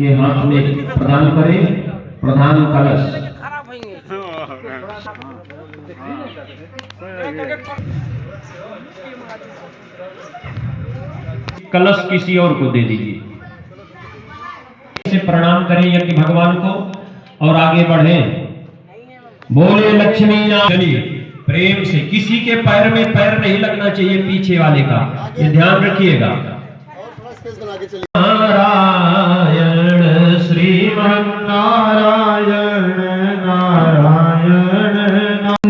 के हाथ में प्रदान करें। प्रधान कलश कलश किसी और को दे दीजिए। से प्रणाम करें यज्ञ भगवान को और आगे बढ़े। बोले लक्ष्मी नारायण। प्रेम से किसी के पैर में पैर नहीं लगना चाहिए, पीछे वाले का, ये ध्यान रखिएगा। नारायण श्रीमन नारायण नारायण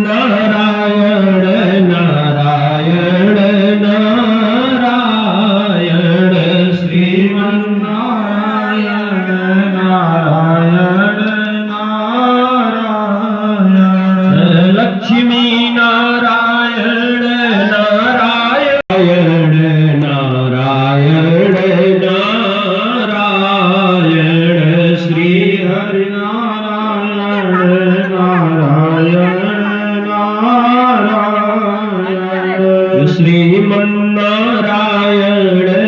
नारायण नारायण नारायण श्रीमन नारायण नारायण नारायण लक्ष्मी नारायण नारायण नारायण नारायण श्री हरि नारायण नारायण नारायण श्रीमन नारायण